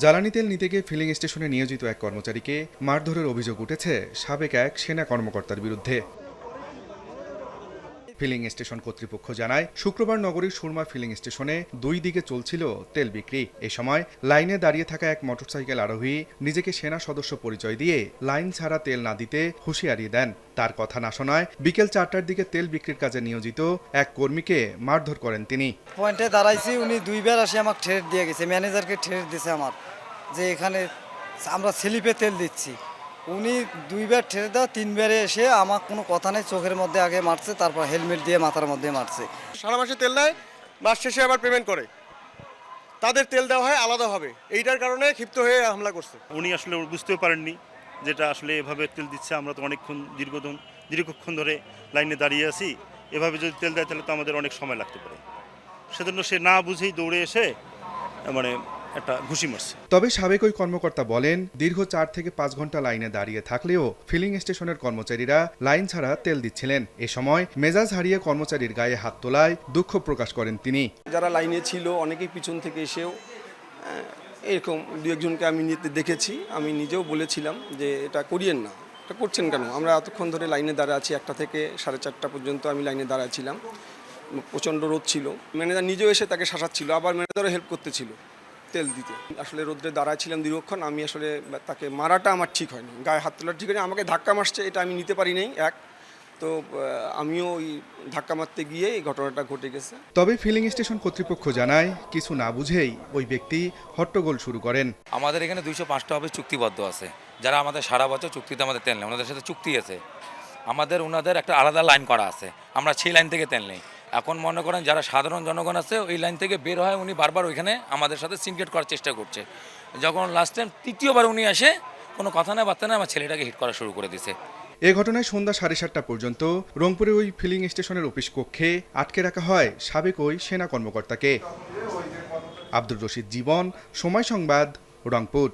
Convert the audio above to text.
জ্বালানি তেল নিতে গিয়ে ফিলিং স্টেশনে নিয়োজিত এক কর্মচারীকে মারধরের অভিযোগ উঠেছে সাবেক এক সেনা কর্মকর্তার বিরুদ্ধে। ফিলিং স্টেশন কর্তৃপক্ষ জানায়, শুক্রবার নগরীর সুরমা ফিলিং স্টেশনে দুই দিকে চলছিল তেল বিক্রি। এ সময় লাইনে দাঁড়িয়ে থাকা এক মোটরসাইকেল আরোহী নিজেকে সেনা সদস্য পরিচয় দিয়ে লাইন ছাড়া তেল না দিতে হুঁশিয়ারি দেন। তার কথা না শোনায় বিকেল 4টার দিকে তেল বিক্রির কাজে নিয়োজিত এক কর্মীকে মারধর করেন তিনি। পয়েন্টে দাঁড়াইছি, উনি দুইবার আসে আমাকে ঠেট দিয়ে গেছে, ম্যানেজারকে ঠেট দিয়েছে আমার, যে এখানে আমরা স্লিপে তেল দিচ্ছি। উনি দুইবার ঠেলে দেওয়া, তিনবারে এসে আমার কোনো কথা নেই, চোখের মধ্যে আগে মারছে, তারপর হেলমেট দিয়ে মাথার মধ্যে মারছে। সারা মাসে তেল নেয়, মাস শেষে আবার পেমেন্ট করে, তাদের তেল দেওয়া হয় আলাদাভাবে। এইটার কারণে ক্ষিপ্ত হয়ে হামলা করছে। উনি আসলে বুঝতেও পারেননি যেটা আসলে এভাবে তেল দিচ্ছে। আমরা তো অনেকক্ষণ দীর্ঘক্ষণ ধরে লাইনে দাঁড়িয়ে আছি, এভাবে যদি তেল দেয় তাহলে তো আমাদের অনেক সময় লাগতে পারে। সেজন্য সে না বুঝেই দৌড়ে এসে একটা ঘুষি মারছে। তবে সাবেক ওই কর্মকর্তা বলেন, দীর্ঘ 4 থেকে 5 ঘন্টা লাইনে দাঁড়িয়ে থাকলেও ফিলিং স্টেশনের কর্মচারীরা লাইন ছাড়া তেল দিচ্ছিলেন। এ সময় মেজাজ হারিয়ে কর্মচারীর গায়ে হাত তোলায় দুঃখ প্রকাশ করেন তিনি। যারা লাইনে ছিল অনেকেই পিছন থেকে এসেও এরকম দু একজনকে আমি দেখেছি। আমি নিজেও বলেছিলাম যে এটা করিয়েন না, এটা করছেন কেন? আমরা এতক্ষণ ধরে লাইনে দাঁড়া আছি, 1টা থেকে 4:30 পর্যন্ত আমি লাইনে দাঁড়াচ্ছিলাম। প্রচণ্ড রোদ ছিল, ম্যানেজার নিজেও এসে তাকে শাসাচ্ছিল, আবার ম্যানেজারও হেল্প করতেছিল তেল দিতে। আসলে রোদ্রে দাঁড়াচ্ছিলাম দীর্ঘক্ষণ, আমি আসলে তাকে মারাটা আমার ঠিক হয়নি, গায়ে হাত তোলা ঠিক হয়নি। আমাকে ধাক্কা মারছে, এটা আমি নিতে পারি নাই তো আমিও ওই ধাক্কা মারতে গিয়ে এই ঘটনাটা ঘটে গেছে। তবে ফিলিং স্টেশন কর্তৃপক্ষ জানায়, কিছু না বুঝেই ওই ব্যক্তি হট্টগোল শুরু করেন। আমাদের এখানে 205টা অফিস চুক্তিবদ্ধ আছে, যারা আমাদের সারা বছর চুক্তিতে আমাদের তেল নেই, ওনাদের সাথে চুক্তি আছে। ওনাদের একটা আলাদা লাইন করা আছে, আমরা সেই লাইন থেকে তেল নেই। এখন মনে করেন যারা সাধারণ জনগণ আছে ওই লাইন থেকে বের হয়, উনি বারবার ওইখানে আমাদের সাথে সিনক্রেট করার চেষ্টা করছে। যখন লাস্ট টাইম তৃতীয়বার উনি আসে, কোনো কথা না বার্তা না, আমার ছেলেটাকে হিট করা শুরু করে দিয়েছে। এ ঘটনায় সন্ধ্যা 7:30 পর্যন্ত রংপুরে ওই ফিলিং স্টেশনের অফিস কক্ষে আটকে রাখা হয় সাবেক ওই সেনা কর্মকর্তাকে। আব্দুর রশিদ জীবন, সময় সংবাদ, রংপুর।